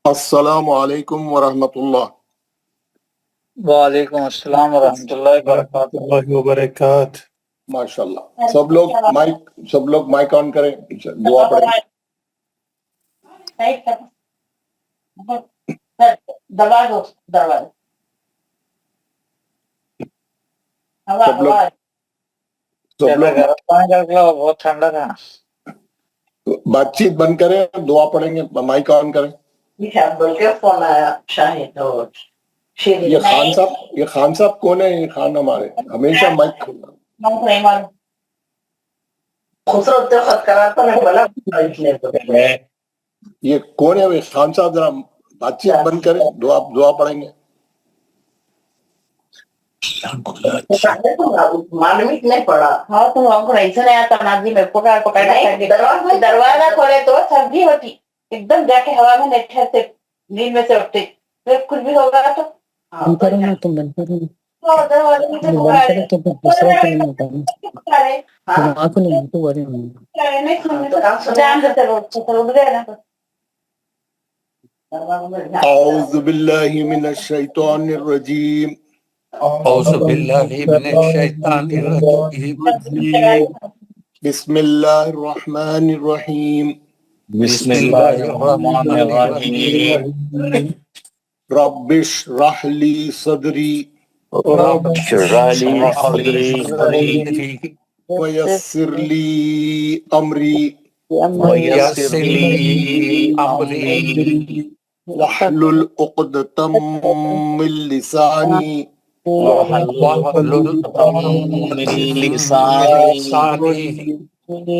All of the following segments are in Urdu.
السلام علیکم ورحمۃ اللہ. وعلیکم السلام ورحمۃ اللہ وبرکاتہ. ماشاء اللہ. سب لوگ مائک آن کریں, دعا پڑھیں. بہت ٹھنڈا تھا. بات چیت بند کریں, دعا پڑھیں گے, مائک آن کریں. فون آیا شاہد اور یہ خان صاحب کون ہے؟ یہ خان ہمارے ہمیشہ مائک کھولنا. خوبصورت خط کراتا میں بلا یہ کون ہے؟ یہ خان صاحب ذرا بات چیت بند کریں, دعا پڑھیں گے. معلومیت نہیں پڑا. ہاں تم ہم کو ایسا نہیں آتا نازی میں پکڑ دروازہ کھولے تو سردی ہوتی ایک دم جا کے ہوا میں نیٹھے سے نیند میں سے اٹھتے کچھ بھی ہوگا تو بند کرو نا, تم بند کرو نا. دروازے میں سے بند کرو تو پھر دوسرا کو نہیں ہوتا نا. تم آنکھ نہیں تو ورے ہوں. اعوذ باللہ من الشیطان الرجیم. اعوذ باللہ من الشیطان الرجیم. بسم اللہ الرحمن الرحیم. بسم اللہ الرحمن الرحیم. رب اشرح لی صدری رب اشرح لی صدری ویسر لی امری ویسر لی امری واحلل عقدۃ من لسانی واحلل عقدۃ من لسانی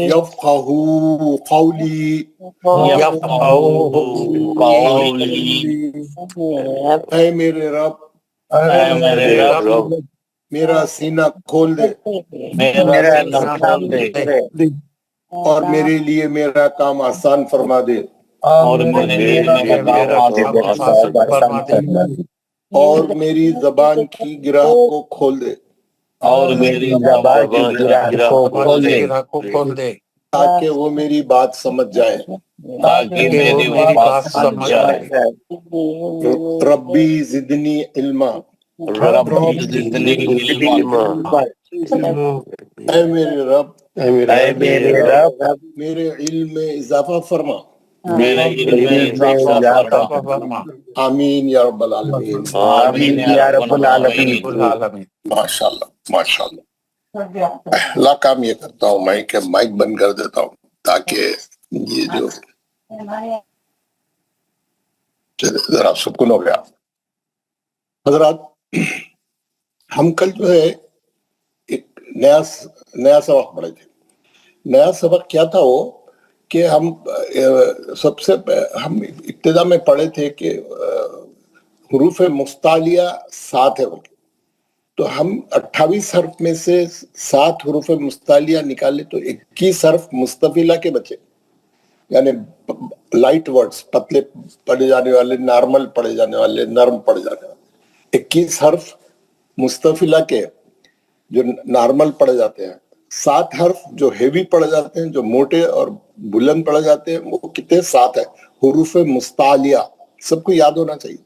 یفقہوا قولی. یفقہوا قولی. اے میرے رب, اے میرے رب میرا سینہ کھول دے میرا سینہ کھول دے اور میرے لیے میرا کام آسان فرما دے اور میرے لیے میرا کام آسان فرما دے اور میری زبان کی گرہ کو کھول دے اور میری زبان کی گرہ کو کھول دے تاکہ وہ میری بات سمجھ جائے. تاکہ میری بات سمجھ جائے. ربی زدنی علما. ربی زدنی علما. اے میرے رب اے میرے رب میرے علم میں اضافہ فرما. میرے علم میں اضافہ فرما. آمین یا رب العالمین. آمین یا رب العالمین. ماشاءاللہ ماشاءاللہ. اللہ کام یہ کرتا ہوں میں کہ مائک بند کر دیتا ہوں تاکہ یہ جو ذرا سکون ہو گیا. حضرات, ہم کل جو ہے ایک نیا سبق پڑھے تھے. نیا سبق کیا تھا وہ کہ ہم ابتدا میں پڑھے تھے کہ حروف مستعلیہ 7 ہے بلکہ, تو ہم 28 حرف میں سے 7 حروف مستعلیہ نکالے تو 21 حرف مستفیلہ کے بچے, یعنی لائٹ ورڈز, پتلے پڑھے جانے والے, نارمل پڑھے جانے والے, نرم پڑھے جانے والے. 21 حرف مستفیلہ کے جو نارمل پڑھے جاتے ہیں, 7 حرف جو ہیوی پڑھے جاتے ہیں, جو موٹے اور بلند پڑھے جاتے ہیں, وہ کتنے 7 ہے حروف مستعلیہ. سب کو یاد ہونا چاہیے.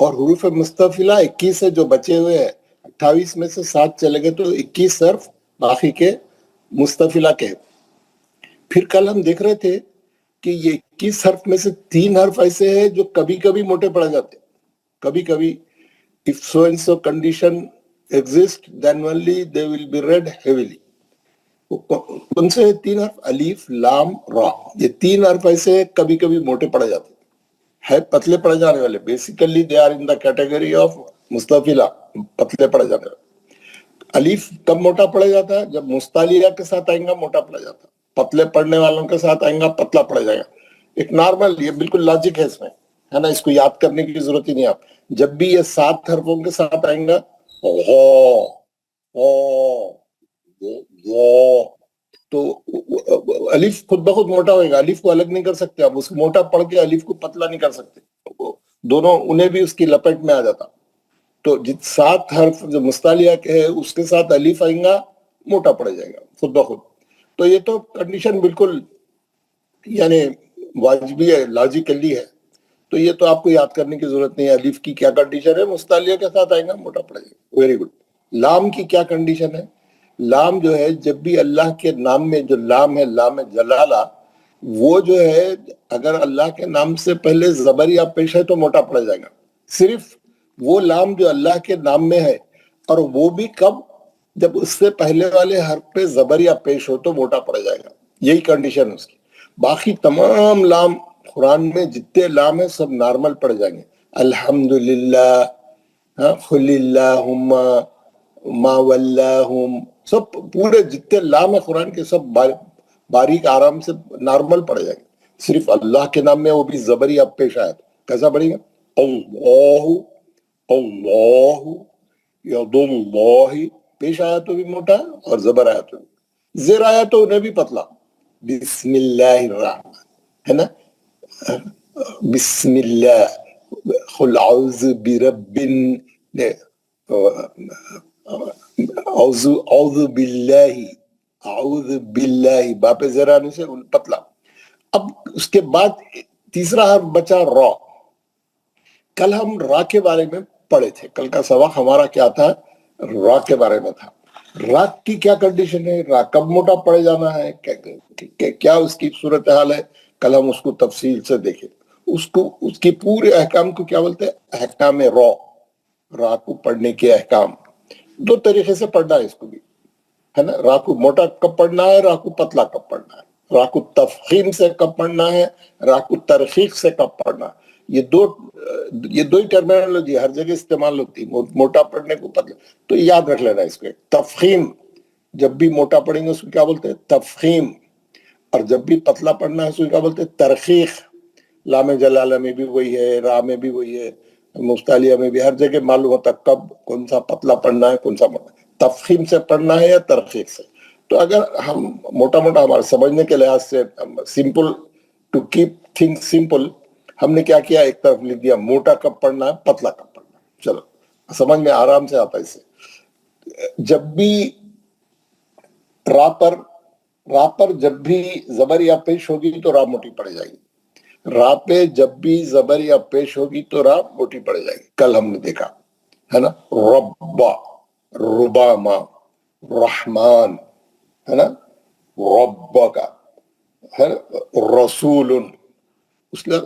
اور حروف مستفیلہ 21 ہے جو بچے ہوئے ہیں, 28 میں سے 7 چلے گئے تو 21 حرف باقی کے مستفیلہ کے. پھر کل ہم دیکھ رہے تھے کہ یہ 21 حرف میں سے 3 حرف ایسے ہیں جو کبھی کبھی موٹے پڑے جاتے ہیں, کبھی کبھی. if so and so condition exist then only they will be read heavily. کون سے 3 حرف؟ الف لام را. یہ 3 حرف ایسے کبھی کبھی موٹے پڑے جاتے ہیں, پتلے پڑے جانے والے. Basically they are in the category of مستفیلہ, پتلے پڑے جانے والے. الف کب موٹا پڑے جاتا ہے؟ جب مستعلیہ کے ساتھ آئیں گا موٹا پڑے جاتا ہے. پتلے پڑھنے والوں کے ساتھ آئیں گا پتلا پڑ جائے گا. ایک نارمل, یہ بالکل لاجک ہے اس میں, ہے نا. اس کو یاد کرنے کی ضرورت ہی نہیں. آپ جب بھی یہ 7 حرفوں کے ساتھ آئیں گا تو الف خود بخود موٹا ہوئے گا. الف کو الگ نہیں کر سکتے آپ, اس کو موٹا پڑھ کے الف کو پتلا نہیں کر سکتے, دونوں انہیں بھی اس کی لپیٹ میں آ جاتا. تو 7 حرف جو مستعلیہ کے ہے اس کے ساتھ الف آئیں گا موٹا پڑ جائے گا خود بخود. تو یہ تو کنڈیشن بالکل یعنی واجبی ہے, لاجیکلی ہے. تو تو یہ تو آپ کو یاد کرنے کی ضرورت نہیں ہے. الف کی کیا کنڈیشن ہے؟ مستعلیہ کے ساتھ آئے گا، موٹا پڑے گا. Very good. لام کی کیا کنڈیشن ہے؟ لام جو ہے جب بھی اللہ کے نام میں جو لام ہے، لام جلالہ، وہ جو ہے اگر اللہ کے نام سے پہلے زبر یا پیش ہے تو موٹا پڑ جائے گا. صرف وہ لام جو اللہ کے نام میں ہے، اور وہ بھی کب؟ جب اس سے پہلے والے حرف پہ زبر یا پیش ہو تو موٹا پڑ جائے گا. یہی کنڈیشن ہے اس کی. باقی تمام لام قرآن میں جتنے لام ہیں سب نارمل پڑ جائیں گے. الحمدللہ، قل اللہم، ما ولاہم، سب پورے جتنے لام ہیں قرآن کے سب باریک آرام سے نارمل پڑ جائیں گے. صرف اللہ کے نام میں وہ بھی زبر یا پیش آیا تو کیسا پڑے گا؟ اللہ، اللہ، ید اللہ، پیش آیا تو بھی موٹا اور زبر آیا تو بھی. زیر آیا تو انہیں بھی پتلا. بسم اللہ الرحمن، ہے نا؟ بسم اللہ، قل اعوذ برب، اعوذ باللہ، اعوذ باللہ، باپ زیر آنے سے پتلا. اب اس کے بعد تیسرا حرف بچا را. کل ہم را کے بارے میں پڑھے تھے. کل کا سبق ہمارا کیا تھا؟ را کے بارے میں تھا. را کی کیا کنڈیشن ہے؟ را کب موٹا پڑ جانا ہے؟ کیا اس کی صورتحال ہے؟ کل ہم اس کو تفصیل سے دیکھیں. اس کی پورے احکام کو کیا بولتے ہیں؟ احکام را. را کو پڑھنے کے احکام دو طریقے سے پڑھنا ہے اس کو بھی، ہے نا؟ را کو موٹا کب پڑھنا ہے، را کو پتلا کب پڑھنا ہے، را کو تفخیم سے کب پڑھنا ہے، را کو ترخیق سے کب پڑھنا ہے. یہ دو ہی ٹرمینالوجی ہر جگہ استعمال ہوتی ہے، موٹا پڑھنے کو پتلا. تو یاد رکھ لینا اس کو. تفخیم، جب بھی موٹا پڑھیں گے اس کو کیا بولتے ہیں؟ تفخیم. اور جب بھی پتلا پڑھنا ہے اس کو کیا بولتے ہیں؟ ترخیق. لام جلالہ میں بھی وہی ہے، را میں بھی وہی ہے، مستعلیہ میں بھی، ہر جگہ معلوم ہوتا کب کون سا پتلا پڑھنا ہے، کون سا موٹا. تفخیم سے پڑھنا ہے یا ترخیق سے. تو اگر ہم موٹا ہمارے سمجھنے کے لحاظ سے simple, to keep thing simple, ہم نے کیا کیا؟ ایک طرف لکھ دیا موٹا کب پڑھنا ہے، پتلا کب پڑھنا ہے. چلو سمجھ میں آرام سے آتا ہے. اسے جب بھی را پر جب بھی زبر یا پیش ہوگی تو را موٹی پڑ جائے گی. را پہ جب بھی زبر یا پیش ہوگی تو را موٹی پڑ جائے گی. کل ہم نے دیکھا ہے نا؟ ربا، رباما، رحمان، ہے نا؟ رب کا ہے نا؟ رسول. اس کا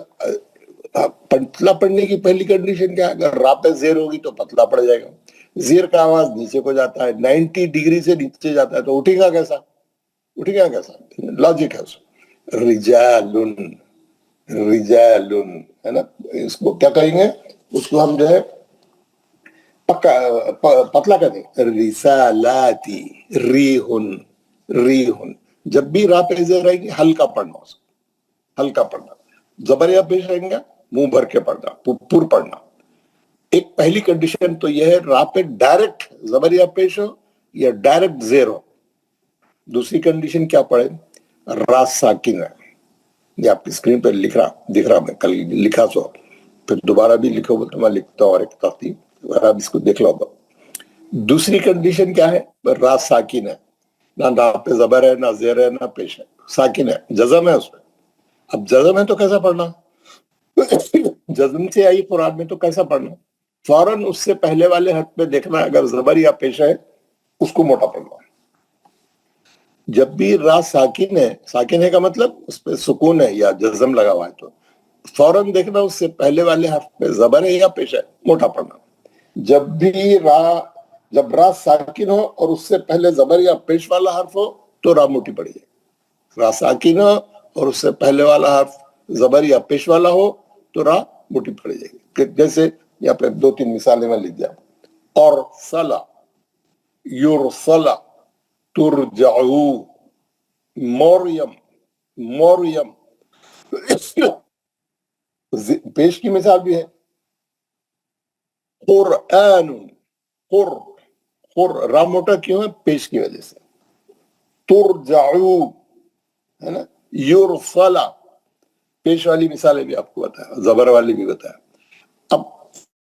پتلا پڑھنے کی پہلی کنڈیشن کیا ہے؟ اگر را پہ زیر ہوگی تو پتلا پڑ جائے گا. زیر کا آواز نیچے کو جاتا ہے، 90 ڈگری سے نیچے جاتا ہے، تو اٹھے گا کیسا؟ لاجک ہے اس کو. رجال، رجال، ہے نا؟ اس کو کیا کہیں گے؟ اس کو ہم جو ہے پتلا کر دیں. رسالاتی، ریحن، ریحن. جب بھی را پہ زیر رہے گی ہلکا پڑھنا، اس کو ہلکا پڑھنا. زبر یا پیش رہیں گا منہ بھر کے پڑھنا، پر پڑھنا. ایک پہلی کنڈیشن تو یہ ہے را پہ ڈائریکٹ زبر یا پیش ہو یا ڈائریکٹ زیر ہو. دوسری کنڈیشن کیا پڑھے؟ را ساکن ہے. یہ آپ کی اسکرین پہ دکھ رہا میں کل لکھا سو، پھر دوبارہ بھی لکھو تو میں لکھتا ہوں اور ایک ترتیب، آپ اس کو دیکھ لو. دوسری کنڈیشن کیا ہے؟ را ساکن ہے، نہ را پہ زبر ہے، نہ زیر ہے، نہ پیش ہے، ساکن ہے، جزم ہے اس پہ. اب جزم ہے تو کیسا پڑھنا؟ جزم سے آئی قرآن میں تو کیسا پڑھنا؟ فوراً اس سے پہلے والے حرف پہ دیکھنا، اگر زبر یا پیش ہے اس کو موٹا پڑھنا. جب بھی را ساکن ہے کا مطلب اس پہ سکون ہے یا جزم لگا ہوا ہے، تو فوراً دیکھنا اس سے پہلے والے حرف پہ زبر ہے یا پیش ہے، موٹا پڑھنا. جب را ساکن ہو اور اس سے پہلے زبر یا پیش والا حرف ہو تو را موٹی پڑے گی. را ساکن ہو اور اس سے پہلے والا حرف زبر یا پیش والا ہو تو را موٹی پڑ جائے گی. جیسے یہاں پہ 2-3 مثالیں میں لکھ دیا. اور صلا، یرسلا، ترجعو، مریم، مریم. پیش کی مثال بھی ہے. قرآن، را موٹا کیوں ہے؟ پیش کی وجہ سے. ترجعو، ہے نا؟ یرسلا، پیش والی مثالیں بھی آپ کو بتایا، زبر والی بھی بتایا. اب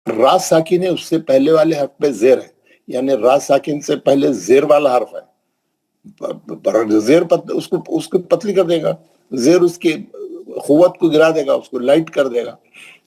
را ساکن ہے، اس سے پہلے والے حرف پہ زیر ہے، یعنی را ساکن سے پہلے زیر والا حرف ہے. زیر اس کو پتلی کر دے گا، زیر اس کی قوت کو گرا دے گا، اس کو لائٹ کر دے گا.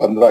15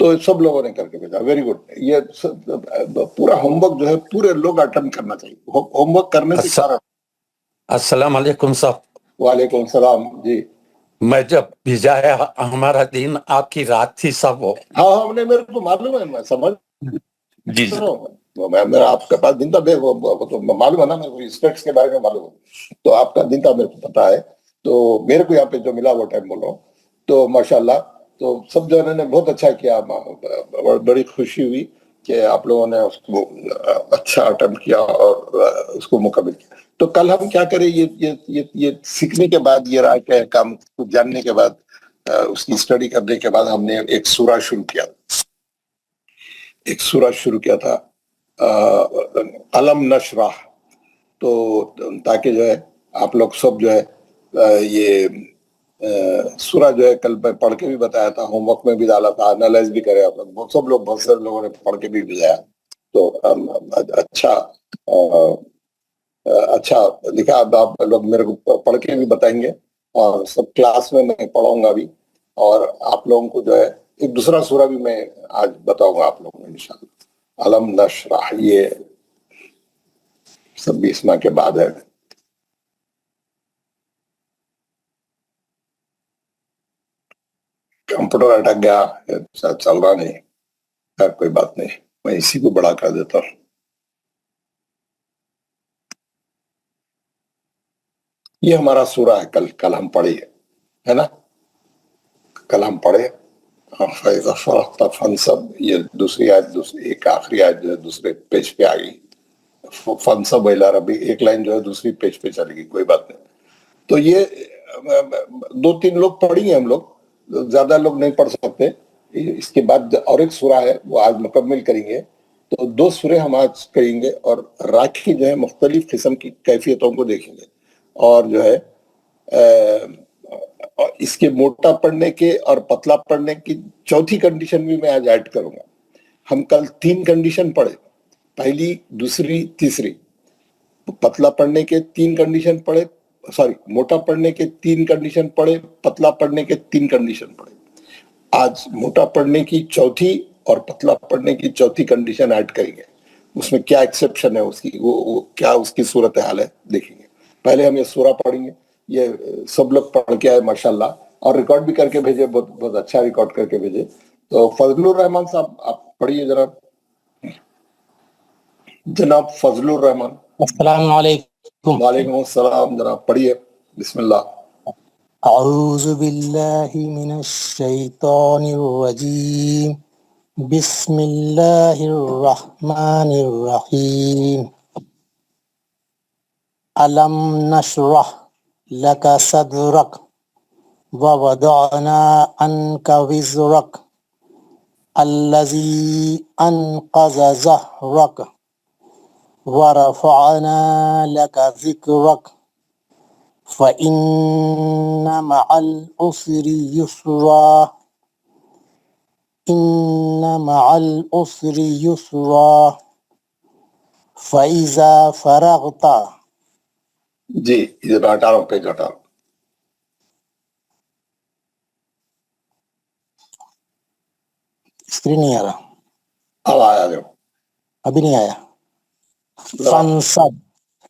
تو سب لوگوں نے کر کے بھیجا. Very good. یہ پورا ہوم ورک جو ہے پورے لوگ اٹینڈ کرنا چاہیے. ہوم ورک کرنے سے سارا. السلام علیکم صاحب. وعلیکم السلام. جی میں جب بھیجا ہے ہمارا دن آپ کی رات تھی صاحب. وہ ہاں ہم نے میرے کو معلوم ہے. میں سمجھ جی میرا آپ کے پاس دن تھا. تو معلوم ہے نا میرے کو اسٹیٹس کے بارے میں معلوم ہے. تو آپ کا دن تھا میرے کو پتا ہے. تو میرے کو یہاں پہ جو ملا وہ ٹائم بول رہا ہوں. تو ماشاءاللہ تو سب جو نے بہت اچھا کیا. بڑی خوشی ہوئی کہ آپ لوگوں نے اس کو اچھا اٹیمپٹ کیا اور اس کو مکمل کیا. تو کل ہم کیا کریں, یہ سیکھنے کے بعد, یہ رائے کے کام کو جاننے کے بعد, اس کی اسٹڈی کرنے کے بعد ہم نے ایک سورہ شروع کیا. ایک سورہ شروع کیا تھا علم نشرح. تو تاکہ جو ہے آپ لوگ سب جو ہے یہ سورہ جو ہے کل میں پڑھ کے بھی بتایا تھا, ہوم ورک میں بھی ڈالا تھا, انالائز بھی کرے آپ لوگ. سب لوگ بہت سارے لوگوں نے پڑھ کے بھی بھیجایا. تو اچھا لکھا. آپ لوگ میرے کو پڑھ کے بھی بتائیں گے اور سب کلاس میں پڑھاؤں گا بھی. اور آپ لوگوں کو جو ہے ایک دوسرا سورہ بھی میں آج بتاؤں گا آپ لوگوں کو انشاءاللہ. علم نشرح یہ سب 20 ماہ کے بعد ہے. کمپیوٹر اٹک گیا, چل رہا نہیں. خیر کوئی بات نہیں, میں اسی کو بڑا کر دیتا ہوں. یہ ہمارا سورہ ہے. کل ہم پڑھے ہے نا. کل ہم پڑھے فَإِذَا فَرَغْتَ فَانْصَبْ. یہ دوسری آیت, ایک آخری آیت جو ہے دوسرے پیج پہ آ گئی. فَانْصَبْ إِلَىٰ رَبِّكَ ایک لائن جو ہے دوسری پیج پہ چلے گی. کوئی بات نہیں. تو یہ 2-3 لوگ پڑھی ہیں ہم لوگ, زیادہ لوگ نہیں پڑھ سکتے. اس کے بعد اور ایک سورہ ہے وہ آج مکمل کریں گے. تو 2 سورے ہم آج کریں گے اور راکھی جو ہے مختلف قسم کی کیفیتوں کو دیکھیں گے. اور جو ہے اس کے موٹا پڑھنے کے اور پتلا پڑھنے کی چوتھی کنڈیشن بھی میں آج ایڈ کروں گا. ہم کل 3 کنڈیشن پڑھے, پہلی, دوسری, تیسری. پتلا پڑھنے کے 3 کنڈیشن پڑھے, موٹا پڑھنے کے 3 کنڈیشن پڑھے, پتلا پڑھنے کے 3 کنڈیشن پڑھے. آج موٹا پڑھنے کی چوتھی اور پتلا پڑھنے کی چوتھی کنڈیشن ایڈ کریں گے. اس میں کیا ایکسیپشن ہے اس کی, وہ کیا اس کی صورتحال ہے دیکھیں گے. پہلے ہم یہ سورہ پڑھیں گے. یہ سب لوگ پڑھ کے آئے ماشاءاللہ, اور ریکارڈ بھی کر کے بھیجے, بہت اچھا ریکارڈ کر کے بھیجے. تو فضل الرحمان صاحب آپ پڑھیے ذرا. جناب فضل الرحمان. السلام علیکم. وعلیکم السلام. جناب پڑھیے, بسم اللہ. اعوذ باللہ من الشیطان الرجیم. بسم اللہ الرحمن الرحیم. علم نشرح لک صدرک ووضعنا عنک وزرک الذی انقض ظہرک ورفعنا لک ذکرک فَإِنَّ مَعَ الْعُسْرِ يُسْرًا إِنَّ مَعَ الْعُسْرِ يُسْرًا فَإِذَا فَرَغْتَ. جی ادھر ہٹا رہا ہوں, پیج ہٹا رہا ہوں. اسکرین نہیں آ رہا, اب آیا جو ابھی نہیں آیا. فَانْصَبْ.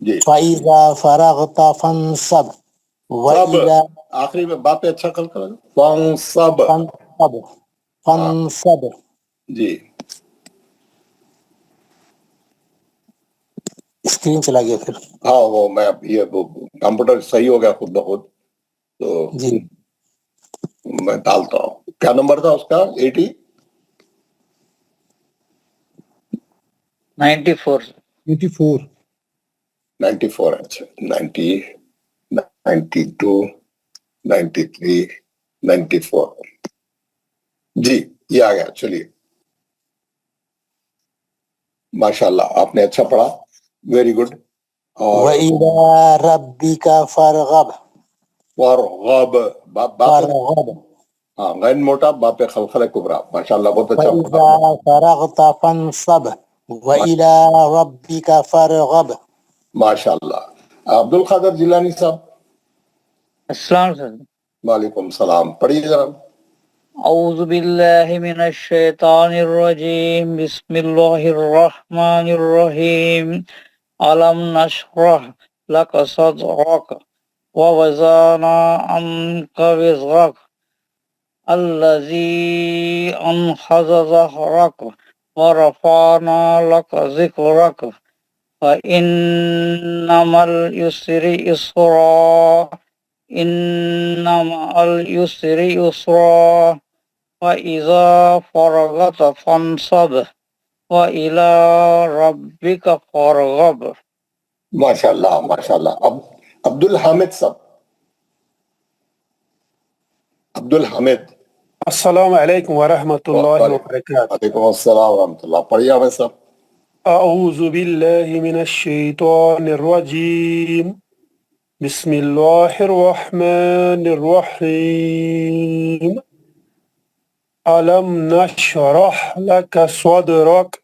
جی فَإِذَا فَرَغْتَ فَانْصَبْ. وَإِلَى آخری میں باپ پہ اچھا کل کرو. فانصب. فَانْصَبْ. جی اسکرین چلا گیا پھر. ہاں وہ میں یہ کمپیوٹر صحیح ہو گیا خود بخود, تو جی میں ڈالتا ہوں. کیا نمبر تھا اس کا؟ 94. 94. اچھا 90, 92, 93, 94. جی یہ آ گیا. چلیے ماشاءاللہ آپ نے اچھا پڑھا, ویری گڈ. اور وَإِلَى رَبِّكَ فَارْغَب. فارغب, باپ ہاں غین موٹا, باپ خلخل کبرا. ماشاءاللہ بہت اچھا پڑھا. فَإِذَا فَرَغْتَ فَانْصَبْ وَإِلَى رَبِّكَ فَارْغَب. ماشاءاللہ. عبد القادر جیلانی صاحب. السلام علیکم. وعلیکم السلام. پڑھیے ذرا. أعوذ بالله من الشيطان الرجيم بسم الله الرحمن الرحيم ألم نشرح لك صدرك ووضعنا عنك وزرك الذي أنقض ظهرك ورفعنا لك ذكرك فإن مع اليسر يسرا إن مع اليسر يسرا وإذا فرغت فانصب وإلى ربك فارغب. ماشاءاللہ ماشاءاللہ. اب عبد الحامد صاحب، عبد الحامد. السلام علیکم ورحمۃ اللہ وبرکاتہ. وعلیکم السلام ورحمۃ اللہ. پڑھیے حامد صاحب. اعوذ باللہ من الشیطان الرجیم بسم اللہ الرحمن الرحیم ألم نشرح لك صدرك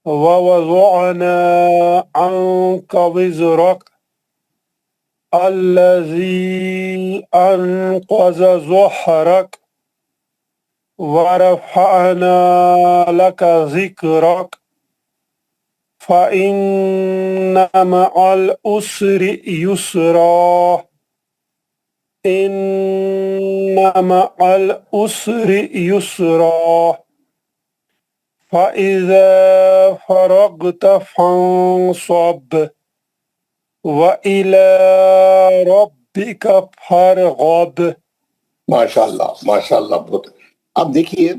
ووضعنا عنك وزرك الذي أنقض ظهرك ورفعنا لك ذكرك فإن مع العسر يسرا إن مع العسر يسرا فإذا فرغت فانصب وإلى ربك فارغب. ماشاءاللہ ماشاءاللہ. بہت. اب دیکھیے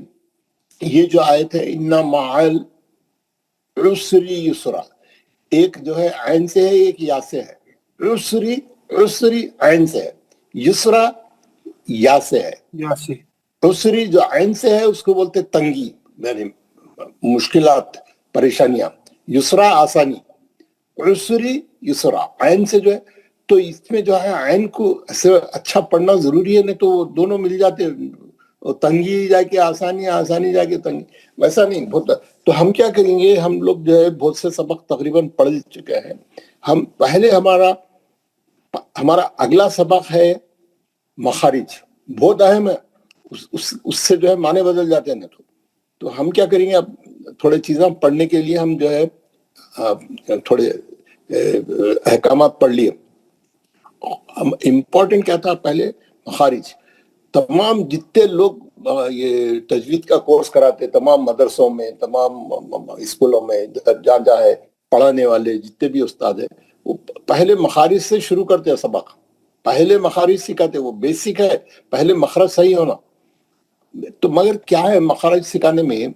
یہ جو آیت ہے ان مع العسر یسرا، ایک جو ہے عین سے ہے، ایک یا سے ہے. عسری عسری عین سے ہے، یسرا یا سے ہے. یاسی عسری جو عین سے ہے اس کو بولتے تنگی، یعنی مشکلات، پریشانیاں. یسرا آسانی. عسری یسرا عین سے جو ہے، تو اس میں جو ہے عین کو ایسے اچھا پڑھنا ضروری ہے، نہیں تو وہ دونوں مل جاتے، تنگی جا کے آسانی، آسانی جا کے تنگی، ویسا نہیں. بہت. تو ہم کیا کریں گے، ہم لوگ جو ہے بہت سے سبق تقریباً پڑھ چکے ہیں. ہم پہلے ہمارا اگلا سبق ہے مخارج، بہت اہم ہے. اس سے جو ہے معنی بدل جاتے ہیں. تو ہم کیا کریں گے، اب تھوڑے چیزیں پڑھنے کے لیے ہم جو ہے تھوڑے احکامات پڑھ لیے. امپورٹنٹ کیا تھا پہلے، مخارج. تمام جتنے لوگ یہ تجوید کا کورس کراتے، تمام مدرسوں میں، تمام اسکولوں میں، جہاں جہاں ہے پڑھانے والے جتنے بھی استاد ہیں، وہ پہلے مخارج سے شروع کرتے ہیں سبق. پہلے مخارج سکھاتے، وہ بیسک ہے، پہلے مخرج صحیح ہونا. تو مگر کیا ہے مخارج سکھانے میں،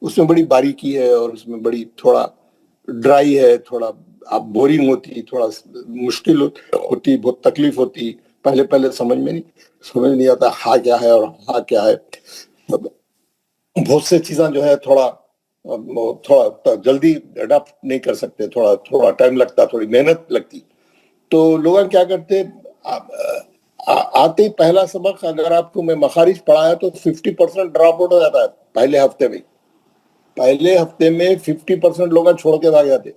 اس میں بڑی باریکی ہے، اور اس میں بڑی تھوڑا ڈرائی ہے، تھوڑا آپ بورنگ ہوتی، تھوڑا مشکل ہوتی، بہت تکلیف ہوتی. پہلے سمجھ نہیں آتا ہا کیا ہے اور ہا کیا ہے. بہت سے چیزاں جو ہے تھوڑا جلدی اڈاپٹ نہیں کر سکتے، تھوڑا ٹائم لگتا، تھوڑی محنت لگتی. تو لوگ کیا کرتے، آتے پہلا سبق اگر آپ کو میں مخارج پڑھایا تو 50% ڈراپ آؤٹ ہو جاتا ہے پہلے ہفتے میں. پہلے ہفتے میں 50% لوگ چھوڑ کے بھاگ جاتے.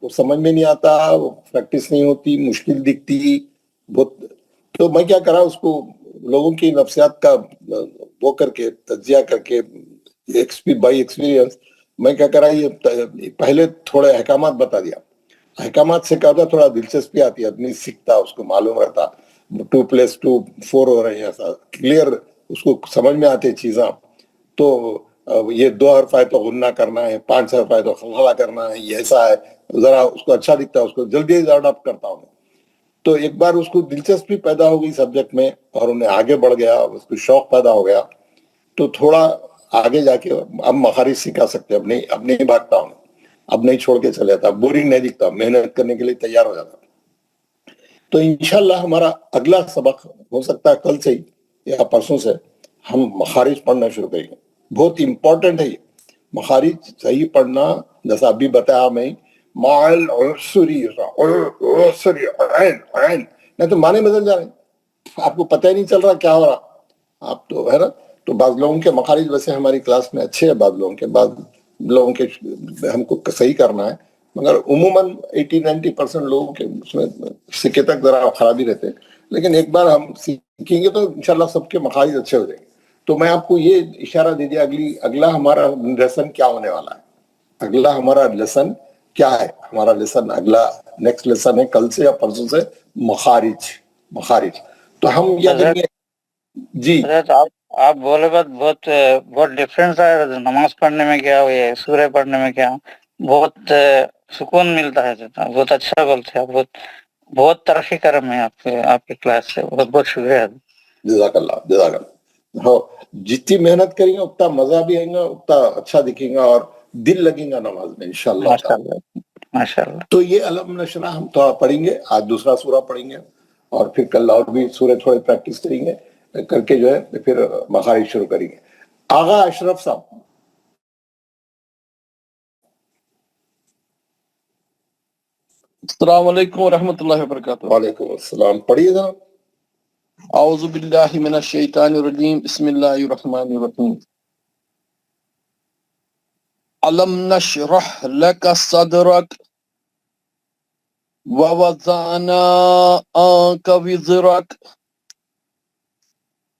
وہ سمجھ میں نہیں آتا، وہ پریکٹس نہیں ہوتی، مشکل دکھتی بہت. تو میں کیا کرا، اس کو لوگوں کی نفسیات کا وہ کر کے تجزیہ کر کے بائی ایکسپیرینس میں کیا کرا، یہ پہلے تھوڑے احکامات بتا دیا. احکامات سے کیا ہوتا، تھوڑا دلچسپی آتی، آدمی سیکھتا، اس کو معلوم رہتا 2+2 4 ہو رہے ہیں، ایسا کلیئر اس کو سمجھ میں آتے چیزاں. تو یہ 2 حرف ہے تو غنہ کرنا ہے، 5 حرف ہے تو خلخلہ کرنا ہے، یہ ایسا ہے، ذرا اس کو اچھا دکھتا ہے، اس کو جلدی اڈاپٹ کرتا ہوں. تو ایک بار اس کو دلچسپی پیدا ہو گئی سبجیکٹ میں، اور انہیں آگے بڑھ گیا، اس کو شوق پیدا ہو گیا، تو تھوڑا آگے جا کے اب مخارج سکھا سکتے. اب نہیں بھاگتا ہوں، اب نہیں چھوڑ کے چلے جاتا، بورنگ نہیں دکھتا، محنت کرنے کے لیے تیار ہو جاتا. تو انشاءاللہ ہمارا اگلا سبق ہو سکتا ہے کل سے ہی یا پرسوں سے ہم مخارج پڑھنا شروع کریں گے. بہت امپورٹنٹ ہے یہ مخارج صحیح پڑھنا. جیسا ابھی بتایا میں، مال عسری عین نہیں تو معنی بدل جا رہے ہیں، آپ کو پتہ ہی نہیں چل رہا کیا ہو رہا. آپ تو ہے نا. تو بعض لوگوں کے مخارج ویسے ہماری کلاس میں اچھے ہیں، بعض لوگوں کے ہم کو صحیح کرنا ہے، مگر عموماً 80-90% لوگوں کے اس میں سکے تک ذرا خرابی رہتے ہیں. لیکن ایک بار ہم سیکھیں گے تو انشاءاللہ سب کے مخارج اچھے ہو جائیں گے. تو میں آپ کو یہ اشارہ دے دیا اگلا ہمارا لیسن کیا ہونے والا ہے. اگلا ہمارا لیسن کیا ہے؟ ہمارا لیسن اگلا نیکسٹ لیسن ہے کل سے یا پرسوں سے مخارج. تو ہم یہ دیکھیں جی آپ بولے بات بہت ڈفرینس ہے نماز پڑھنے میں کیا یہ سورہ پڑھنے میں کیا بہت سکون ملتا ہے. بہت اچھا بولتے ہیں آپ. بہت ترقی کرم ہے آپ کے کلاس سے. بہت بہت شکریہ. جزاک اللہ. ہاں جتنی محنت کریں گے اتنا مزہ بھی آئے گا, اتنا اچھا دکھیں گا اور دل لگیں گا نماز میں انشاءاللہ. ماشاء اللہ. تو یہ علم نشرح ہم تھوڑا پڑھیں گے, آج دوسرا سورہ پڑھیں گے اور پھر کل اور بھی سورہ تھوڑے پریکٹس کریں گے, کر کے جو ہے پھر مخارج شروع کریں گے. آغا اشرف صاحب. السلام علیکم ورحمۃ اللہ وبرکاتہ. وعلیکم السلام. پڑھیے ذرا. اعوذ باللہ من الشیطان الرجیم بسم اللہ الرحمن الرحیم. علم نشرح لک صدرک ووضعنا عنک وزرک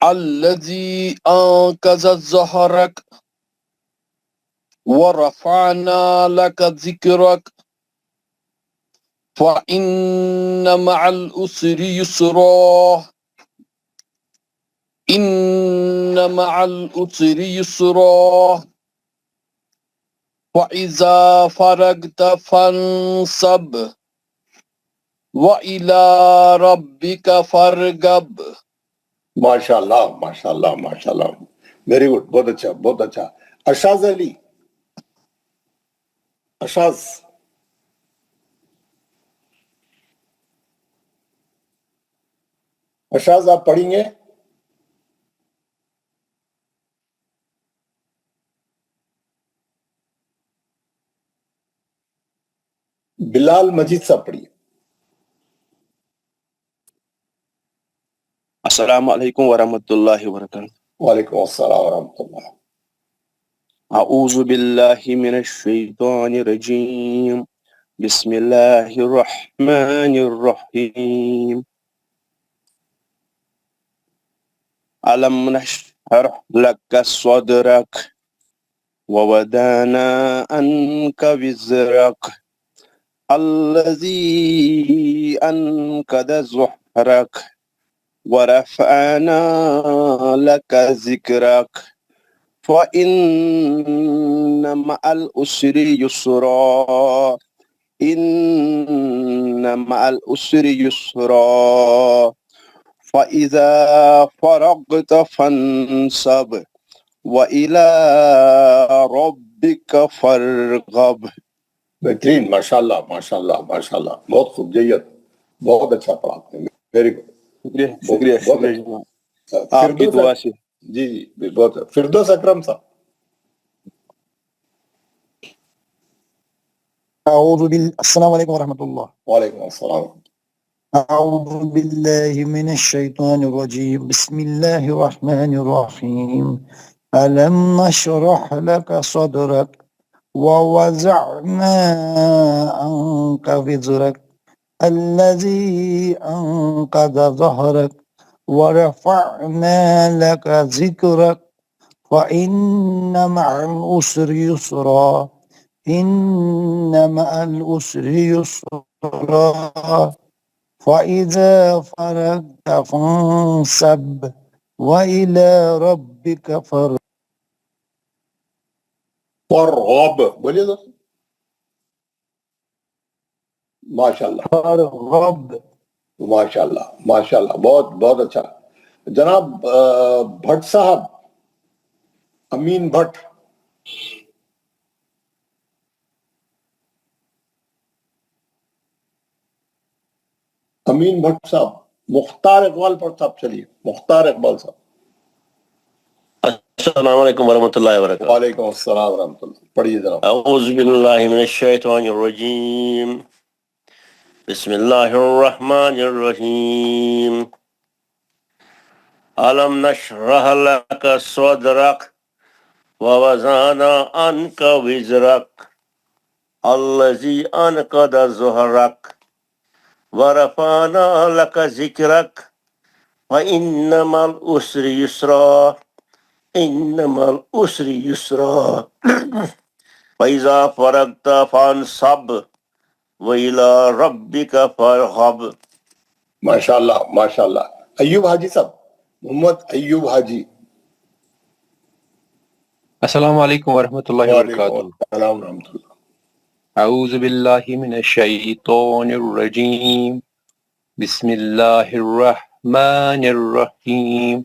الذی انقض ظہرک ورفعنا لک ذکرک فإن مع العسر يسرا إن مع العسر يسرا فإذا فرغت فانصب وإلى ربك فارغب. ماشاءاللہ. Very good. بہت اچھا. اشاز علی. اشاز آپ پڑھیں گے؟ بلال مجید صاحب پڑھیے. السلام علیکم ورحمۃ اللہ وبرکاتہ. وعلیکم السلام ورحمۃ اللہ. اعوذ باللہ من الشیطان الرجیم بسم اللہ الرحمن الرحیم. علم نشرح لک صدرک ووضعنا عنک وزرک الذی انقض ظہرک ورفعنا لك ذكرك فإن مع العسر يسرا إن مع العسر يسرا فإذا فرغت فانصب وإلى ربك فارغب. بہترین. ماشاءاللہ. بہت خوب. جید. بہت اچھا پڑھا آپ نے. Very good. شکریہ آپ کی دعا سے. جی بہت. فردوس اکرم صاحب. السلام علیکم ورحمۃ اللہ. وعلیکم السلام. اعوذ باللہ من الشیطان الرجیم بسم اللہ الرحمن الرحیم. ألم نشرح لك صدرك ووضعنا عنك وزرك الذي أنقض ظهرك ورفعنا لك ذكرك فإن مع العسر يسرا إن مع العسر يسرا فإذا فرغت فانصب وإلى ربك فارغب. بولیے تو. فارغب. ماشاءاللہ. بہت اچھا. جناب بھٹ صاحب, امین بھٹ. صاحب. مختار اقبال پر صاحب. چلیے مختار اقبال صاحب. السلام علیکم ورحمۃ اللہ وبرکاتہ. وعلیکم السلام ورحمۃ اللہ. پڑھیے جناب. اعوذ باللہ من الشیطان الرجیم بسم اللہ الرحمن الرحیم. علم نشرح لک صدرک ووضعنا عنک وزرک الذی انقض ظہرک ورفعنا لک ذکرک فإن مع العسر یسرا إن مع العسر يسرا فإذا فرغت فانصب وإلى ربك فارغب. ماشاءاللہ ماشاءاللہ. ایوب حاجی صاحب، محمد ایوب حاجی. السلام علیکم ورحمۃ اللہ وعلیکم وبرکاتہ. السلام ورحمۃ اللہ. اعوذ باللہ من الشیطان الرجیم. بسم اللہ الرحمن الرحیم.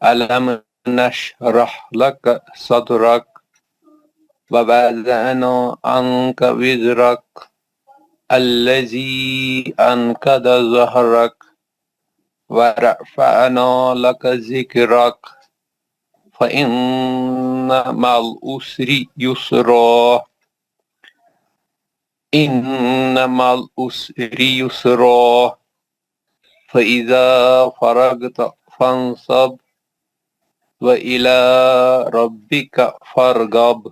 علم نشرح لک صدرک ووضعنا عنک وزرک الذی انقض ظہرک ورفعنا لک ذکرک فإن مع العسر يسرا إن مع العسر يسرا فإذا فرغت فانصب وإلى ربك فارغب.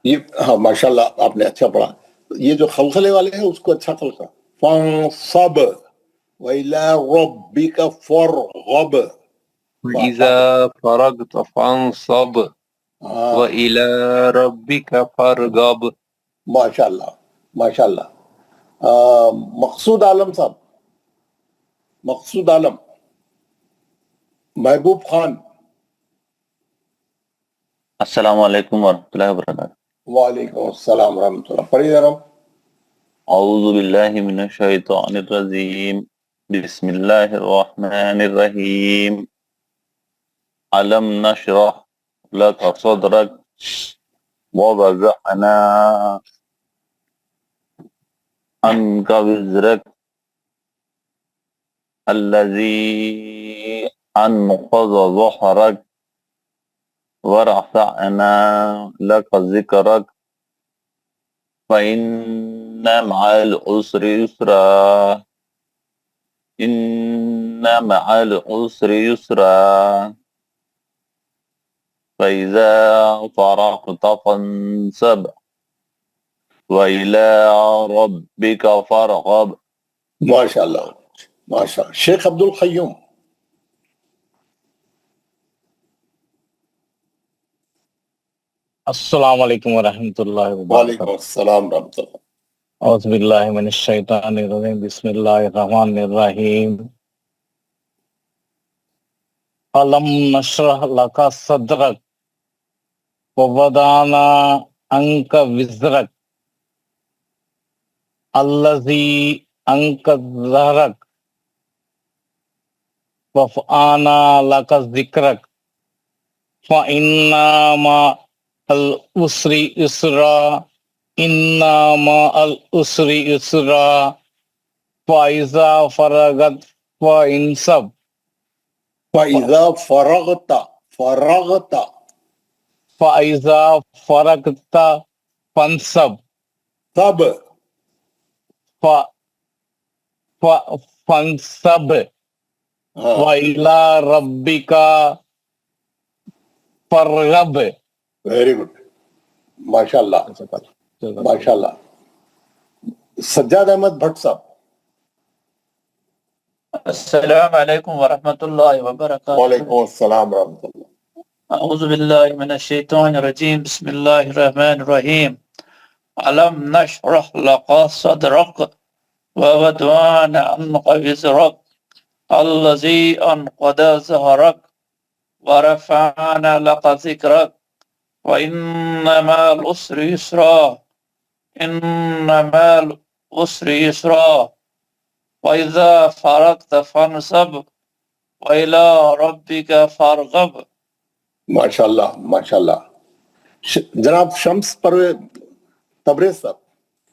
یہ ہاں ماشاءاللہ آپ نے اچھا پڑھا. یہ جو خلخلے والے ہیں اس کو اچھا خلقہ. فانصب وإلى ربك فارغب. وإذا فرغت فانصب ہاں وإلى ربك فارغب. ماشاءاللہ ماشاءاللہ. مقصود عالم صاحب، مقصود عالم. محبوب خان. السلام علیکم ورحمۃ اللہ وبرکاتہ. وعلیکم السلام ورحمۃ اللہ. پڑھیے ذرا. اعوذ باللہ من الشیطان الرجیم. بسم اللہ الرحمن الرحیم. علم نشرح لک صدرک ووضعنا عنک وزرک الذی انقض ظہرک ورفعنا لک ذکرک فإن مع العسر يسرا إن مع العسر يسرا فإذا فرغت فانصب وإلى ربك فارغب. ماشاءاللہ ماشاءاللہ. شیخ عبد القیوم. السلام علیکم ورحمۃ اللہ وعلیکم وبرکاتہ. السلام ورحمۃ اللہ. اعوذ باللہ من الشیطان الرجیم. بسم اللہ الرحمن الرحیم. علم نشرح لک صدرک ووضعنا عنک وزرک الذی انقض ظہرک ورفعنا لک ذکرک فإن مع العسر یسرا إن مع العسر یسرا فإذا فرغت فانصب فَإِذَا فرغت فرغت فإذا فرغت فانصب تب فانصب ہاں وإلى ربك فارغب. Very good. ماشاءاللہ ماشاءاللہ. سجاد احمد بھٹ صاحب. السلام علیکم ورحمۃ اللہ وبرکاتہ. وعلیکم السلام ورحمۃ اللہ. اعوذ باللہ من الشیطان الرجیم. بسم اللہ الرحمن الرحیم. علم نشرح لک صدرک ووضعنا عنک وزرک الذی انقض ظہرک ورفعنا لک ذکرک وإن مع العسر يسرا إن مع العسر يسرا وإذا فرغت فانصب وإلى ربك فارغب. ماشاءاللہ ماشاءاللہ. جناب شمس تبریز صاحب.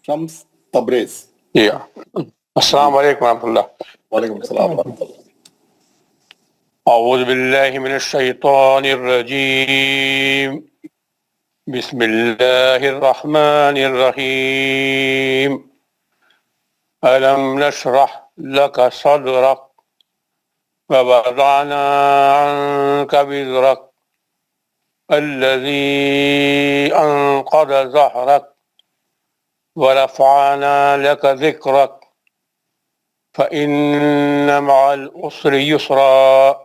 شمس تبریز. السلام علیکم ورحمۃ اللہ. وعلیکم السلام ورحمۃ اللہ. اعوذ باللہ من الشیطان الرجیم. بسم اللہ الرحمن الرحیم. ألم نشرح لك صدرك ووضعنا عنك وزرك الذي أنقض ظهرك ورفعنا لك ذكرك فإن مع العسر يسرا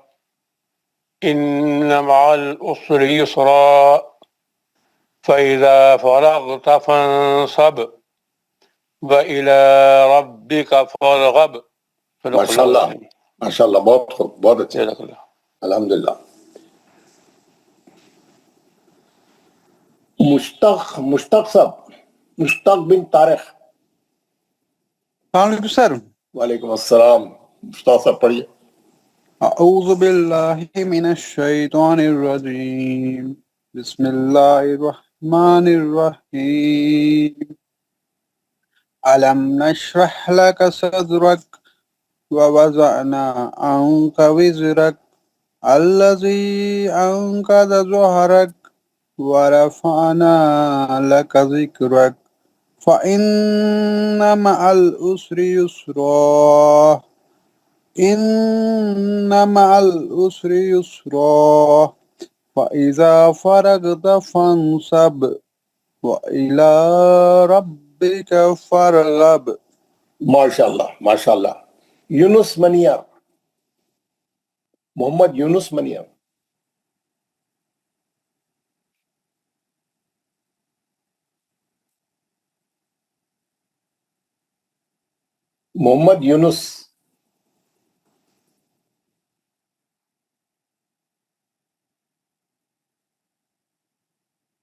إن مع العسر يسرا فإذا فرغت فانصب وإلى ربك فارغب. ماشاء اللہ ماشاء اللہ، بہت خوب، بہت اچھا، جزاک اللہ. الحمدللہ. مشتاق صاحب، مشتاق بن طارق. السلام علیکم سر. وعلیکم السلام. مشتاق صاحب پڑھیے. اعوذ باللہ من الشیطان الرجیم بسم اللہ الرحمن الرحیم علم نشرح لك صدرك ووضعنا عنك وزرك الذي أنقض ظهرك ورفعنا لك ذكرك فإن مع العسر يسرا إن مع العسر يسرا فإذا فرغت فانصب وإلى ربك فارغب. ماشاء اللہ ماشاء اللہ. یونس منیا، محمد یونس منیا. محمد یونس.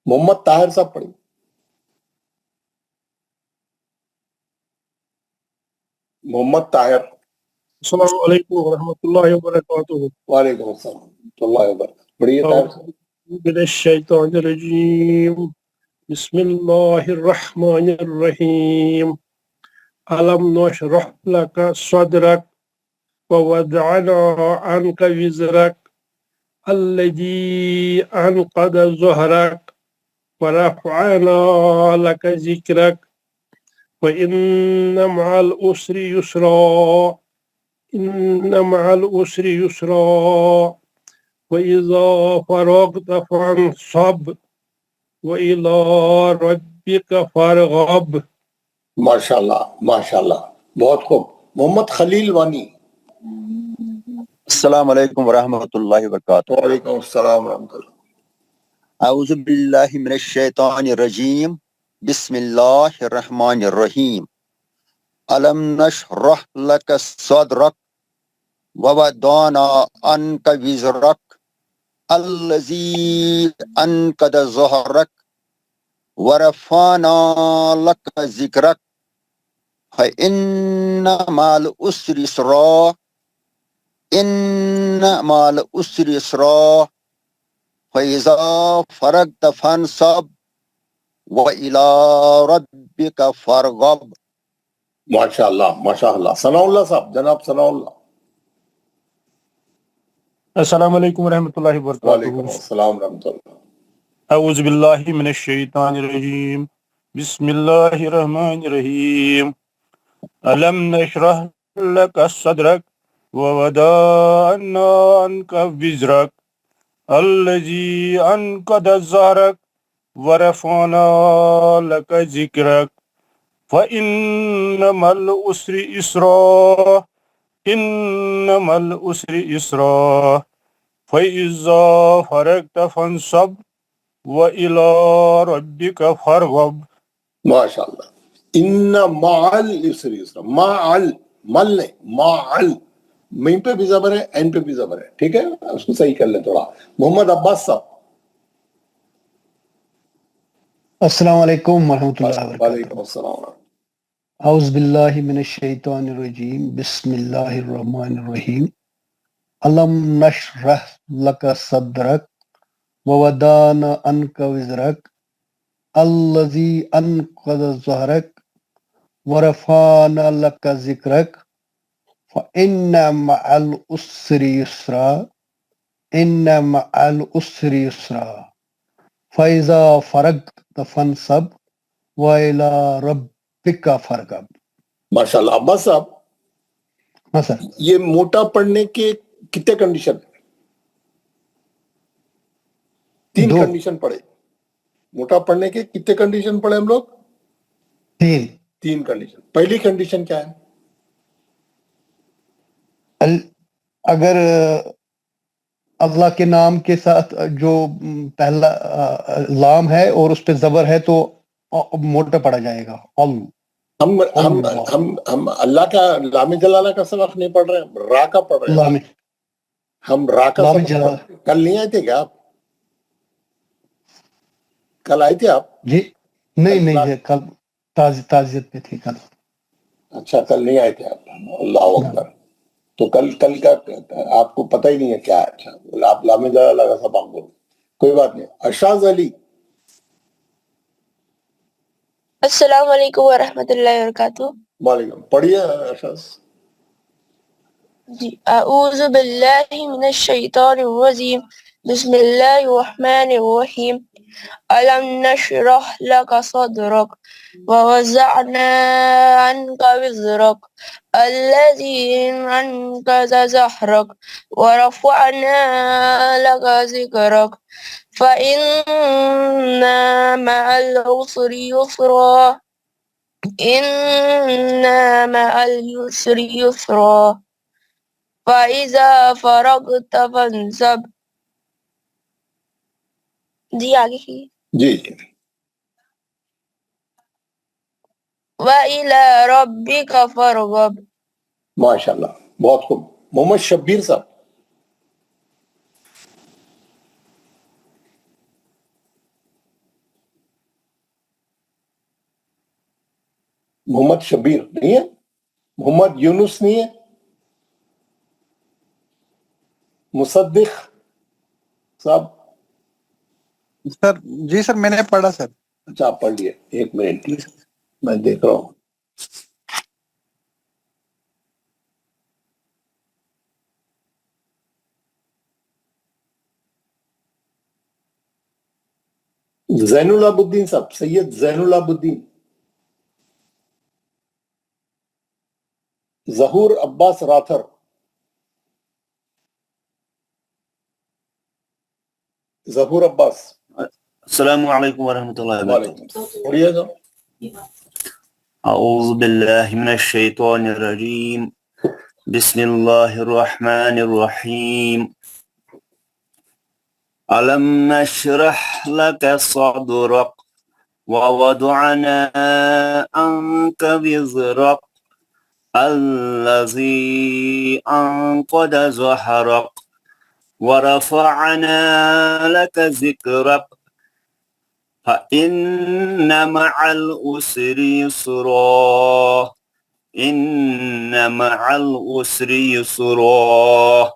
محمد طاہر صاحب پڑھیں. محمد طاہر. السلام علیکم ورحمۃ اللہ وبرکاتہ. وعلیکم السلام ورحمۃ اللہ وبرکاتہ. پڑھیے طاہر صاحب. من الشیطان الرجیم بسم اللہ الرحمن الرحیم علم نشرح لك صدرك ووضعنا عنك وزرك الذي أنقض ظهرك ورفعنا لك ذكرك وإن مع العسر يسرا إن مع العسر يسرا وإذا فرغت فانصب وإلى ربك فارغب. ماشاء اللہ ماشاء اللہ، بہت خوب. محمد خلیل وانی. السلام علیکم ورحمۃ اللہ وبرکاتہ. وعلیکم السلام ورحمۃ اللہ. اعوذ باللہ من الشیطان الرجیم بسم اللہ الرحمن الرحیم علم نشرح لك صدرك ووضعنا عنك وزرك الذي أنقض ظهرك ورفعنا لك ذكرك فإن مع العسر يسرا إن مع العسر يسرا فإذا فرغت فانصب وإلى ربك فارغب. ماشاء اللہ ماشاء اللہ. ثناء اللہ صاحب، جناب ثناء اللہ. السلام علیکم ورحمۃ اللہ وعلیکم وبرکاتہ. السلام ورحمۃ اللہ. اعوذ باللہ من الشیطان الرجیم بسم اللہ الرحمن الرحیم علم نشرح لك صدرك ووضعنا عنك وزرك الذي أنقض ظهرك ورفعنا لك ذكرك فإن مع العسر يسرا إن مع العسر يسرا فإذا فرغت فانصب وإلى ربك فارغب. ماشاء اللہ. ان مع العسر یسرا. مل نہیں، مع میم پہ بھی زبر ہے، این پہ بھی زبر ہے. ٹھیک ہے، اس کو صحیح کر لیں تھوڑا. محمد عباس صاحب. السلام علیکم ورحمۃ اللہ وبرکاتہ. وعلیکم السلام. اعوذ باللہ من الشیطان الرجیم بسم اللہ الرحمن الرحیم علم نشرح لك صدرك ووضعنا عنك وزرك الذي أنقض ظهرك ورفعنا لك ذكرك فإن مع العسر يسرا إن مع العسر يسرا فإذا فرغت فانصب وإلى ربك فارغب. ماشاء اللہ. عباس صاحب، ہاں سر. یہ موٹا پڑھنے کے کتنے کنڈیشن؟ 3 کنڈیشن پڑھے. موٹا پڑھنے کے کتنے کنڈیشن پڑھے ہم لوگ؟ 3 کنڈیشن. پہلی کنڈیشن کیا ہے؟ اگر اللہ کے نام کے ساتھ جو پہلا لام ہے اور اس پہ زبر ہے تو موٹا پڑا جائے گا. ہم اللہ کا لام جلالہ کا سبق نہیں پڑھ رہے ہیں، را کا پڑھ رہے ہیں. ہم را کا لام سبق جلالہ. کل نہیں آئے تھے کیا آپ؟ کل آئے تھے آپ؟ جی نہیں کل تعزیت پہ تھی کل. اچھا کل نہیں آئے تھے آپ. اللہ اکبر. تو کل کا آپ کو پتہ ہی نہیں ہے کیا ہے. اچھا آپ لام جلالہ کا سبق بولو، کوئی بات نہیں. ارشاد علی. السلام علیکم ورحمۃ اللہ وبرکاتہ. وعلیکم. پڑھیے ارشاد. جی اعوذ باللہ من الشیطان الرجیم بسم اللہ الرحمن الرحیم الم نشرح لک صدرک ووضعنا عنک وزرک الذی انقض ظہرک ورفعنا لک ذکرک فإن مع العسر یسرا إن مع العسر يسرا فَإِذَا فَرَغْتَ فَانْصَبْ. جی آگے کی. جی وَإِلَىٰ رَبِّكَ فَارْغَب. ماشاء اللہ بہت خوب. محمد شبیر صاحب. محمد شبیر نہیں ہے؟ محمد یونس نہیں ہے؟ مصدق صاحب. سر جی سر میں نے پڑھا سر. اچھا آپ پڑھ لیے. ایک منٹ میں دیکھ رہا ہوں. زین العاب الدین صاحب. سید زین العاب الدین. ظہور عباس راتھر. ظہور عباس. السلام علیکم ورحمۃ اللہ وبرکاتہ. پڑھیے گا. اعوذ باللہ من الشیطان الرجیم بسم اللہ الرحمن الرحیم الم نشرح لک صدرک ووضعنا عنک وزرک الذی انقض ظہرک ورفعنا لك ذكرك فإن مع العسر يسرا إن مع العسر يسرا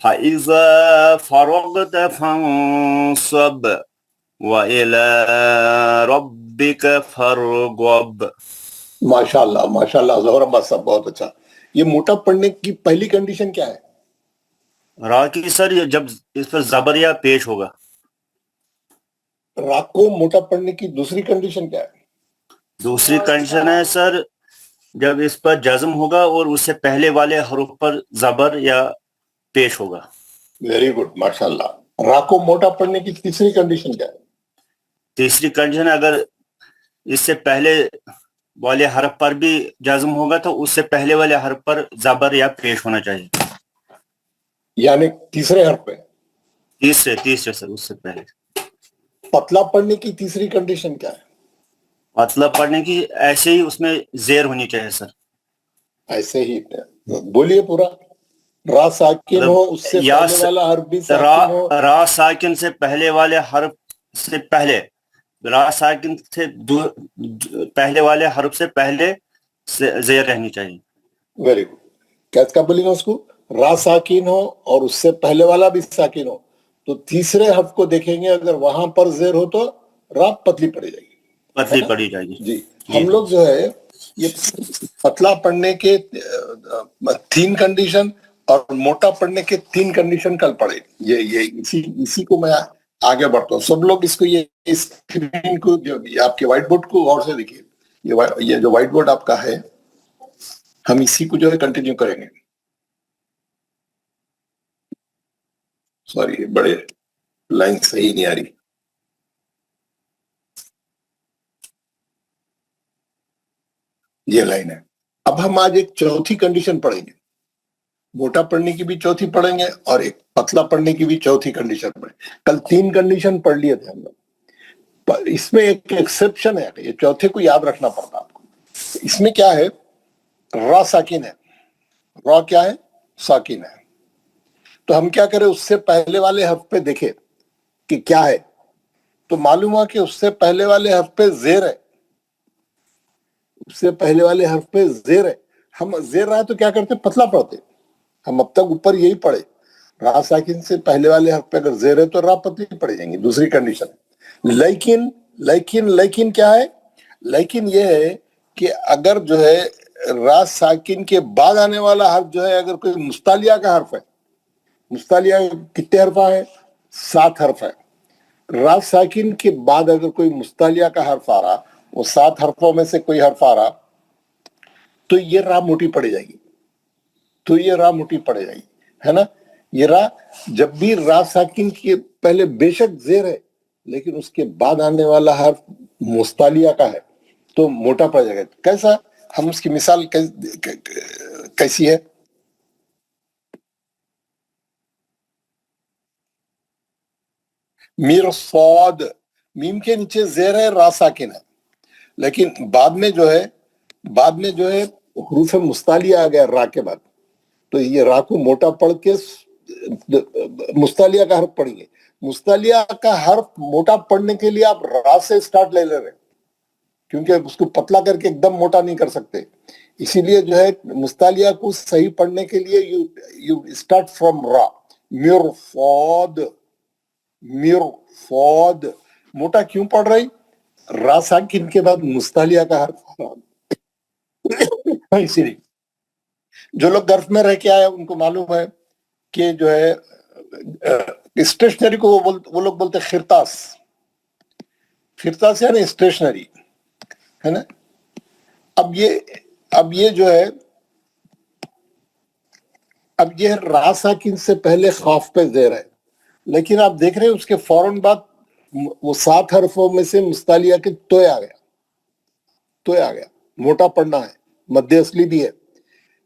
فإذا فرغت فانصب وإلى ربك فارغب. ماشاء اللہ ماشاء اللہ. ظہور عباس صاحب بہت اچھا. یہ موٹا پڑھنے کی پہلی کنڈیشن کیا ہے؟ را کی سر جب اس پر زبر یا پیش ہوگا. را کو موٹا پڑھنے کی دوسری کنڈیشن کیا ہے؟ دوسری کنڈیشن ہے سر جب اس پر جزم ہوگا اور اس سے پہلے والے حروف پر زبر یا پیش ہوگا. ویری گڈ ماشاء اللہ. را کو موٹا پڑھنے کی تیسری کنڈیشن کیا ہے؟ تیسری کنڈیشن اگر اس سے پہلے والے حرف پر بھی جزم ہوگا تو اس سے پہلے والے حرف پر زبر یا پیش ہونا چاہیے. یعنی تیسرے حرف پہ. تیسرے سر اس سے پہلے. پتلا پڑھنے کی تیسری کنڈیشن کیا ہے؟ پتلا پڑھنے کی ایسے ہی اس میں زیر ہونی چاہیے سر. ایسے ہی بولیے پورا. را ساکن ہو اس سے پہلے والا حرف بھی ساکن ہو. را ساکن سے پہلے والے حرف سے پہلے را ساکن سے پہلے والے حرف سے پہلے زیر رہنی چاہیے. Very good. کیا بولیں گے اس کو؟ را ساکن ہو اور اس سے پہلے والا بھی ساکن ہو تو تیسرے حرف کو دیکھیں گے اگر وہاں پر زیر ہو تو را پتلی پڑی جائے گی. پتلی پڑی جائے گی. جی ہم لوگ جو ہے یہ پتلا پڑھنے کے 3 کنڈیشن اور موٹا پڑھنے کے 3 کنڈیشن کل پڑھے. یہ اسی کو میں آگے بڑھتا ہوں. سب لوگ اس کو یہ اسکرین کو آپ کے وائٹ بورڈ کو غور سے دیکھیے. یہ جو وائٹ بورڈ آپ کا ہے ہم اسی کو جو ہے کنٹینیو کریں گے. سوری بڑے لائن صحیح نہیں آ رہی. یہ لائن ہے. اب ہم آج ایک چوتھی کنڈیشن پڑھیں گے. موٹا پڑھنے کی بھی چوتھی پڑھیں گے اور ایک پتلا پڑھنے کی بھی چوتھی کنڈیشن پڑھیں گے. کل 3 کنڈیشن پڑھ لیے تھے ہم لوگ. اس میں ایک ایکسیپشن ہے, یہ چوتھے کو یاد رکھنا پڑتا آپ کو. اس میں کیا ہے, را ساکن ہے. را کیا ہے؟ ساکن ہے. تو ہم کیا کریں, اس سے پہلے والے حرف پہ دیکھیں کہ کیا ہے. تو معلوم ہوا کہ اس سے پہلے والے حرف پہ زیر ہے. اس سے پہلے والے حرف پہ زیر ہے. ہم زیر رہا ہے تو کیا کرتے, پتلا پڑھتے. ہم اب تک اوپر یہی پڑھے, را ساکن سے پہلے والے حرف پہ اگر زیر ہے تو را پتلی پڑھ جائیں گی. دوسری کنڈیشن. لیکن کیا ہے, لیکن یہ ہے کہ اگر جو ہے را ساکن کے بعد آنے والا حرف جو ہے اگر کوئی مستعلیہ کا حرف ہے, مستعلیہ کتنے حرف ہے؟ 7 حرف ہے. را ساکن کے بعد اگر کوئی مستعلیہ کا حرف آ رہا, وہ 7 حرفوں میں سے کوئی حرف آ رہا, تو یہ را موٹی پڑے جائے گی. تو یہ را موٹی پڑے جائے گی, ہے نا. یہ را جب بھی را ساکن کے پہلے بے شک زیر ہے لیکن اس کے بعد آنے والا حرف مستعلیہ کا ہے تو موٹا پڑ جائے گا. کیسا؟ ہم اس کی مثال کیسی ہے؟ مرصاد, میم کے نیچے زیر ہے, را ساکن ہے, لیکن بعد میں جو ہے حروف مستعلیہ آ گیا را کے بعد, تو یہ را کو موٹا پڑھ کے مستعلیہ کا حرف پڑھیں گے. مستعلیہ کا حرف موٹا پڑھنے کے لیے آپ را سے سٹارٹ لے رہے ہیں, کیونکہ اس کو پتلا کر کے ایک دم موٹا نہیں کر سکتے. اسی لیے جو ہے مستعلیہ کو صحیح پڑھنے کے لیے یو اسٹارٹ فرام را. مرصاد, مرصاد موٹا کیوں پڑھ رہی؟ را ساکن کے بعد مستعلیہ کا حرف. اسی لیے جو لوگ گرف میں رہ کے آئے ان کو معلوم ہے کہ جو ہے اسٹیشنری کو وہ لوگ بولتے خرطاس. خرطاس یعنی اسٹیشنری, ہے نا. اب یہ جو ہے, اب یہ را ساکن سے پہلے خاف پہ زیر ہے, لیکن آپ دیکھ رہے ہیں اس کے فوراً بعد وہ 7 حرفوں میں سے مستعلیہ کے توئے آ گیا. توئے آ گیا, موٹا پڑھنا ہے, مد اصلی بھی ہے.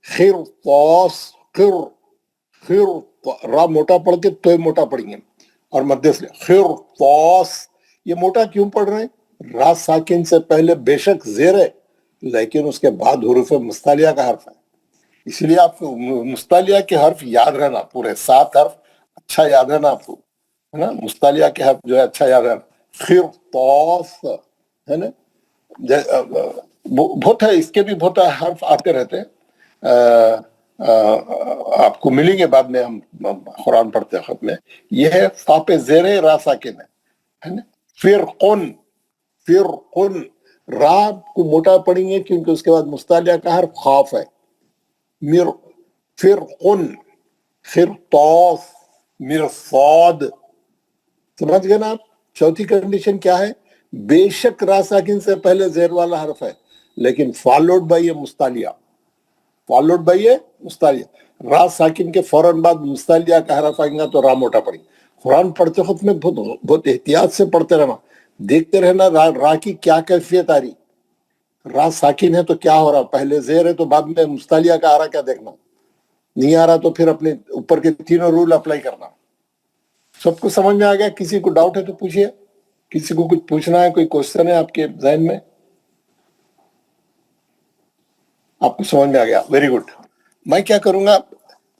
خرطاس, خر را موٹا پڑھ کے توئے موٹا پڑھیں گے اور مد اصلی. خرطاس, یہ موٹا کیوں پڑھ رہے ہیں؟ را ساکن سے پہلے بے شک زیر ہے لیکن اس کے بعد حروف مستعلیہ کا حرف ہے. اسی لیے آپ کو مستعلیہ کے حرف یاد رہنا, پورے 7 حرف اچھا یاد رہنا آپ کو, ہے نا. مستعلیہ کے حرف جو ہے اچھا یاد رہنا. خرطاس, ہے نا. بہت ہے, اس کے بھی بہت حرف آتے رہتے ہیں, آپ کو ملیں گے بعد میں ہم قرآن پڑھتے وقت میں. یہ ہے فا پہ زیر ہے, را ساکن ہے نا. فرقن, فرقن را کو موٹا پڑھیں گے کیونکہ اس کے بعد مستعلیہ کا حرف خاف ہے. فرقن, خرطاس, مرصاد. سمجھ گئے نا آپ؟ چوتھی کنڈیشن کیا ہے؟ بے شک را ساکن سے پہلے زیر والا حرف ہے لیکن فالوڈ بائی مستعلیہ, فالوڈ بائی مستعلیہ. را ساکن کے فوراً بعد مستعلیہ کا حرف آئیں گا تو را موٹا پڑیں. قرآن پڑھتے وقت میں بہت احتیاط سے پڑھتے رہنا, دیکھتے رہنا را کی کیا کیفیت آ رہی. را ساکن ہے تو کیا ہو رہا, پہلے زیر ہے تو بعد میں مستعلیہ کا آ رہا, کیا دیکھنا. نہیں آ رہا تو پھر اپنے اوپر کے 3 رول اپلائی کرنا. سب کو سمجھ میں آ گیا؟ کسی کو ڈاؤٹ ہے تو پوچھئے. کسی کو کچھ پوچھنا ہے, کوئی کوشچن ہے آپ کے ذہن میں؟ آپ کو سمجھ میں آ گیا؟ Very good. میں کیا کروں گا,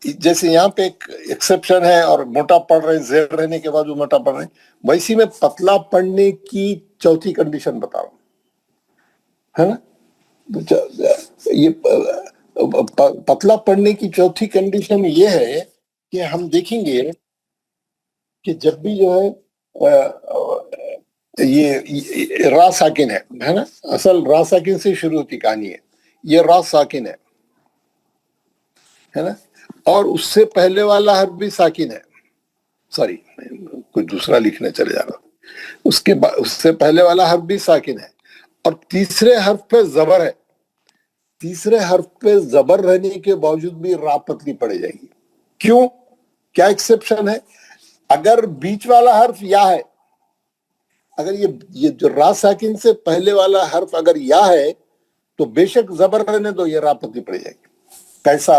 جیسے یہاں پہ ایک ایکسیپشن ہے اور موٹا پڑھ رہے ہیں, زیر رہنے کے بعد وہ موٹا پڑھ رہے ہیں, ویسی میں پتلا پڑھنے کی چوتھی کنڈیشن بتا رہا ہوں, ہے نا. یہ پتلا پڑھنے کی چوتھی کنڈیشن یہ ہے کہ ہم دیکھیں گے کہ جب بھی جو ہے یہ را ساکن ہے نا, اصل را ساکن سے شروع ہوتی کہانی ہے. یہ را ساکن ہے نا, اور اس سے پہلے والا حرف بھی ساکن ہے. سوری, کوئی دوسرا لکھنے چلے جا رہا. اس سے پہلے والا حرف بھی ساکن ہے اور تیسرے حرف پہ زبر ہے. تیسرے حرف پہ زبر رہنے کے باوجود بھی را پتلی پڑے جائے گی. کیوں؟ کیا ایکسیپشن ہے؟ اگر بیچ والا حرف یا ہے, اگر یہ جو را ساکن سے پہلے والا حرف اگر یا ہے تو بے شک زبر رہنے دو, یہ را پتلی پڑ جائے گی. کیسا؟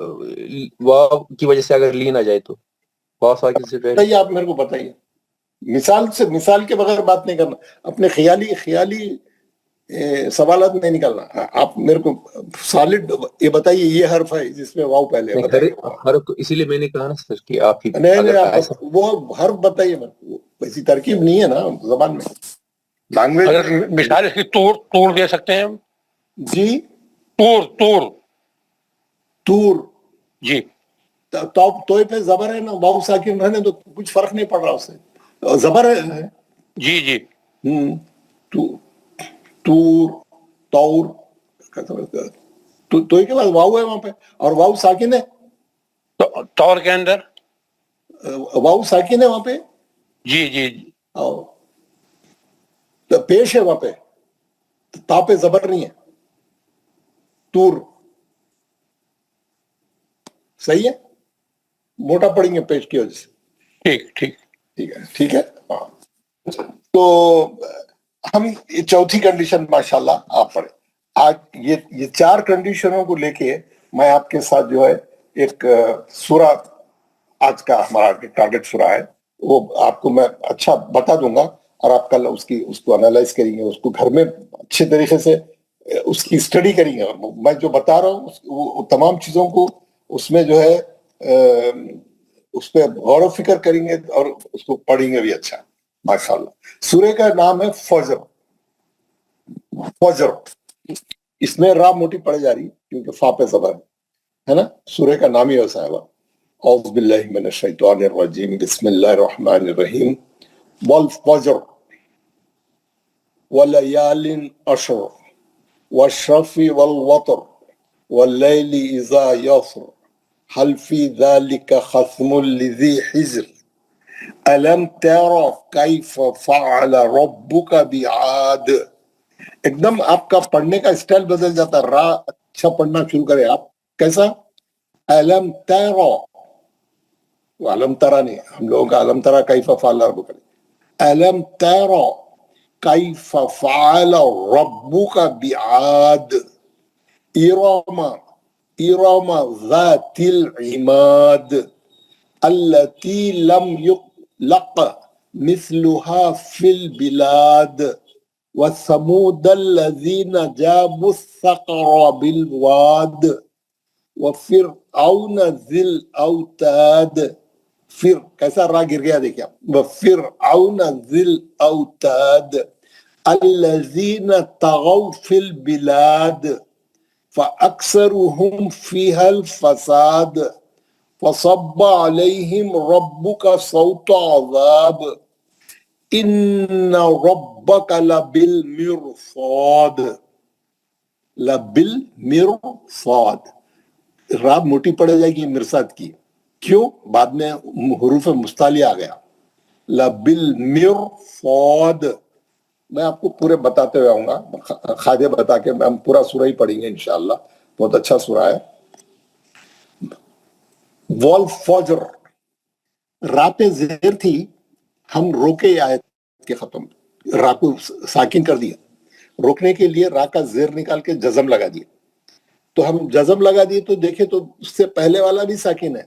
واو کی وجہ سے اگر لی نہ جائے تو واو ساکن سے پہلے بتائیے، آپ میرے کو بتائیے، مثال کے بغیر بات نہیں کرنا، اپنے خیالی سوالات نہیں نکالنا، آپ میرے کو سالڈ یہ بتائیے یہ حرف ہے جس میں واو پہلے ہے، بتائیے۔ حرف تو اسی لیے میں نے کہا نا سر کہ آپ کی نہیں آپ وہ حرف بتائیے، ویسی ترکیب نہیں ہے نا زبان میں، لینگویج۔ اگر مثال اس کی طور دے سکتے ہیں ہم؟ جی طور جی، تو پہ زبر ہے نا، واو ساکن رہنے تو کچھ فرق نہیں پڑ رہا اس سے، زبر ہے۔ جی تور طور تو کے بعد واو ہے وہاں پہ، اور واو ساکن ہے طور کے اندر، واو ساکن ہے وہاں پہ، جی تو پیش ہے وہاں پہ، تا پہ زبر نہیں ہے، تور صحیح ہے، موٹا پڑیں گے پیش کی وجہ سے، ٹھیک ہے۔ تو ہم چوتھی کنڈیشن ماشاءاللہ آپ پڑھیں آج، یہ 4 کنڈیشنوں کو لے کے میں آپ کے ساتھ جو ہے ایک سورہ، آج کا ہمارا ٹارگٹ سورہ ہے، وہ آپ کو میں اچھا بتا دوں گا، اور آپ کل اس کو انالائز کریں گے، اس کو گھر میں اچھے طریقے سے اس کی اسٹڈی کریں گے، میں جو بتا رہا ہوں وہ تمام چیزوں کو اس میں جو ہے اس پہ غور و فکر کریں گے اور اس کو پڑھیں گے بھی اچھا ماشاءاللہ۔ سورہ کا نام ہے فجر، اس میں را موٹی پڑے جا رہی کیونکہ فا پہ زبر ہے نا، سورہ کا نام ہی ویسا ہے۔ اعوذ باللہ من الشیطان الرجیم، بسم اللہ الرحمن الرحیم، والفجر ولیال عشر والشفع والوتر واللیل اذا یسر هل فی ذلک قسم لذی حجر الم تر کیف فعل ربک بعاد۔ ایک دم آپ کا پڑھنے کا اسٹائل بدل جاتا ہے، را اچھا پڑھنا شروع کرے آپ، کیسا؟ الم تر، علم ترا نہیں، ہم لوگوں کا علم ترا کیف فعل ربک، الم تر کیف فعل ربک بعاد ارم ذات العماد التي لم يخلق مثلها في البلاد وثمود الذين جابوا الصخر بالواد وفرعون ذي الاوتاد، پھر کیسا را گر گیا دیکھیں آپ، وفرعون ذی الاوتاد الذين طغوا في البلاد فأكثرهم فيها الفساد فصب عليهم ربك صوت عذاب ان ربك لبالمرصاد، راب موٹی پڑ جائے گی مرصاد کی، کیوں؟ بعد میں حروف مستعلیہ آ گیا، لبالمرصاد۔ میں آپ کو پورے بتاتے ہوئے آؤں گا، خاجے بتا کے ہم پورا سورہ ہی پڑھیں گے انشاءاللہ، بہت اچھا سورہ ہے۔ والفجر، را پہ زیر تھی، ہم روکے آیت کے ختم، را کو ساکن کر دیا، روکنے کے لیے را کا زیر نکال کے جزم لگا دیا، تو ہم جزم لگا دیے تو دیکھیں تو اس سے پہلے والا بھی ساکن ہے،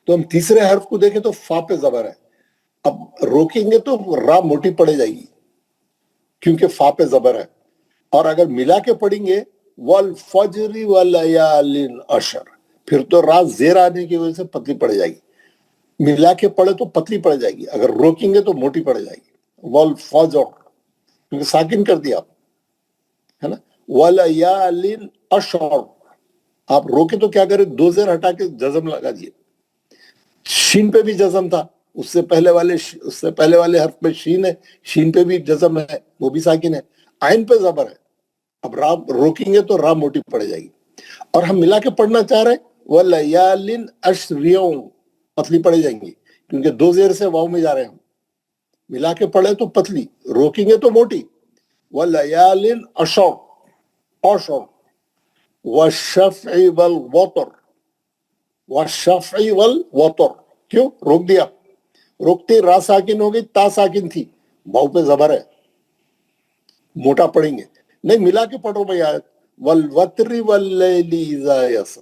تو ہم تیسرے حرف کو دیکھیں تو فا پہ زبر ہے، اب روکیں گے تو را موٹی پڑے جائے گی کیونکہ فا پہ زبر ہے، اور اگر ملا کے پڑھیں گے والفجر ولیال عشر، پھر تو را زیر آنے کی وجہ سے پتلی پڑ جائے گی، ملا کے پڑھے تو پتلی پڑ جائے گی، اگر روکیں گے تو موٹی پڑ جائے گی، والفجر کیونکہ ساکن کر دیا آپ، ہے نا، ولیال عشر، آپ روکے تو کیا کرے، 2 زیر ہٹا کے جزم لگا دیے، شین پہ بھی جزم تھا، اس سے پہلے والے حرف پہ شین ہے، شین پہ بھی جزم ہے، وہ بھی ساکن ہے، عین پہ زبر ہے، اب را روکیں گے تو را موٹی پڑ جائے گی، اور ہم ملا کے پڑھنا چاہ رہے ہیں وَلَيَالٍ عَشْرٍ، پتلی پڑے جائیں گی کیونکہ 2 زیر سے واو میں جا رہے ہیں ہم، ملا کے پڑھے تو پتلی، روکیں گے تو موٹی، وَلَيَالٍ عَشْرٍ وَالشَّفْعِ وَالْوَتْرِ، والشفع والوتر، کیوں روک دیا؟ روکتے را ساکن ہو گئی، تا ساکن تھی، واو پہ زبر ہے، موٹا پڑھیں گے، نہیں ملا کے پڑھو بھائی آیت، والوتر واللیل اذا یسر،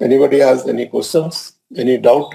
Anybody has any questions, any doubt?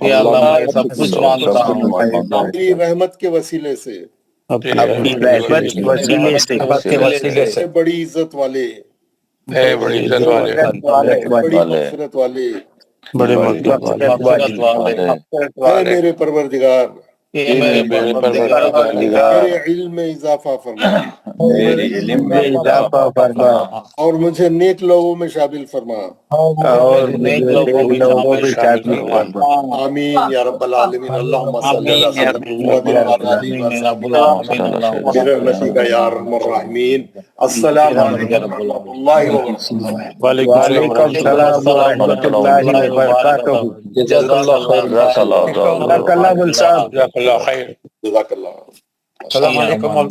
یا اللہ میں سب کچھ مانگتا ہوں اپنی رحمت کے وسیلے سے اپنی رحمت کے وسیلے سے بڑی عزت والے بڑی عزت والے بڑی مغفرت والے بڑے مغفرت والے اے میرے پروردگار میرے علم میں اضافہ فرما اور مجھے نیک لوگوں میں شامل فرما آمین یا رب العالمین اللہم صلی علی سیدنا محمد وعلی آلہ وصحبہ برحمتک یا ارحم الراحمین السلام علیکم ورحمۃ اللہ وبرکاتہ وعلیکم السلام ورحمۃ اللہ وبرکاتہ جزاک اللہ خیر جزاک اللہ خیر السلام علیکم